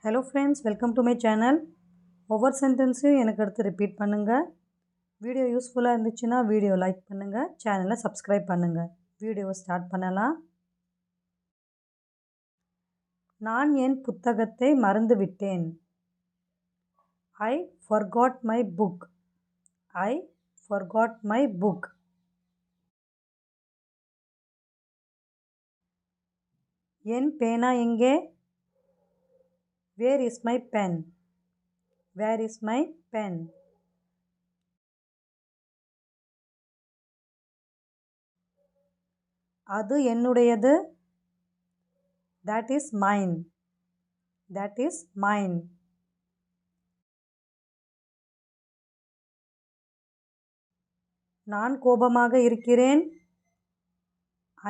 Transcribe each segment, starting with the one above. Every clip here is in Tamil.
Hello friends, welcome to my channel. ஒவ்வொரு சென்டென்ஸையும் எனக்கு அடுத்து ரிப்பீட் பண்ணுங்கள். வீடியோ யூஸ்ஃபுல்லாக இருந்துச்சுன்னா வீடியோ லைக் பண்ணுங்கள், சேனலை சப்ஸ்கிரைப் பண்ணுங்கள். வீடியோவை ஸ்டார்ட் பண்ணலாம். நான் என் புத்தகத்தை மறந்துவிட்டேன். I forgot my book. I forgot my book. என் பேனா எங்கே? Where is my pen? Where is my pen? அது என்னுடையது. That is mine. That is mine. நான் கோபமாக இருக்கிறேன்.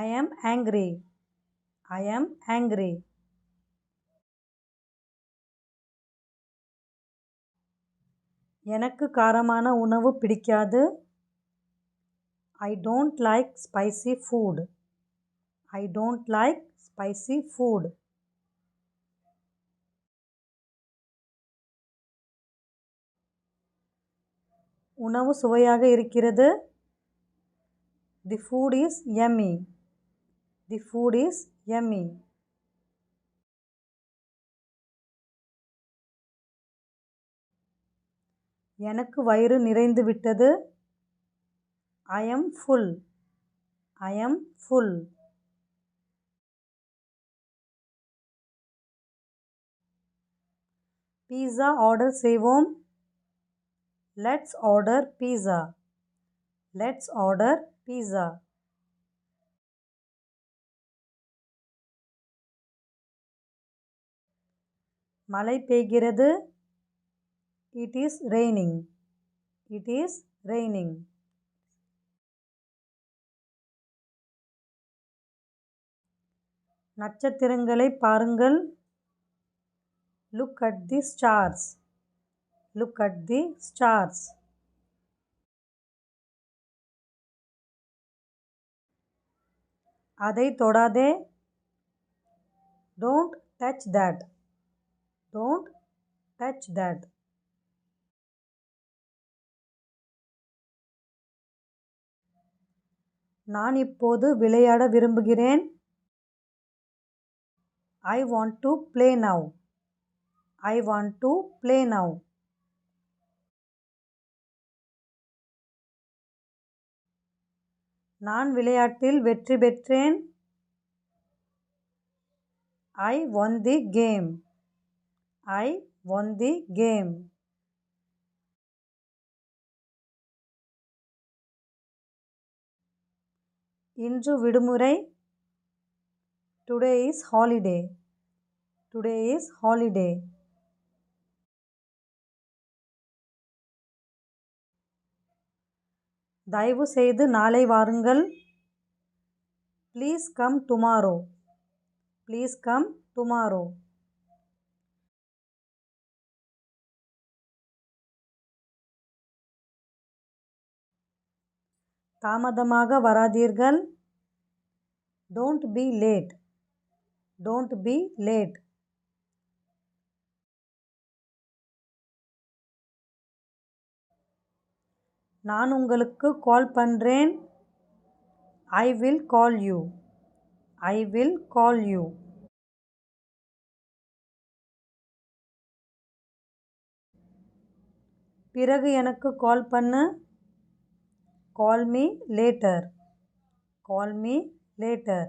I am angry. I am angry. எனக்கு காரமான உணவு பிடிக்காது. I don't like spicy food. I don't like spicy food. உணவு சுவையாக இருக்கிறது. The food is yummy. The food is yummy. எனக்கு வயிறு நிறைந்து விட்டது. I am full. I am full. Pizza order செய்வோம். Let's order pizza. Let's order pizza. மழை பெய்கிறது. It is raining. It is raining. நட்சத்திரங்களை பாருங்கள். Look at the stars. Look at the stars. அதை தொடாதே. Don't touch that. Don't touch that. நான் இப்போது விளையாட விரும்புகிறேன். I want to play now. I want to play now. நான் விளையாட்டில் வெற்றி பெற்றேன். I won the game. I won the game. இன்று விடுமுறை. Today is holiday. Today is holiday. தயவு செய்து நாளை வாருங்கள். Please come tomorrow. Please come tomorrow. தாமதமாக வராதீர்கள். Don't be late. Don't be late. நான் உங்களுக்கு கால் பண்றேன். I will call you. I will call you. பிறகு எனக்கு கால் பண்ணு. Call me later. Call me later.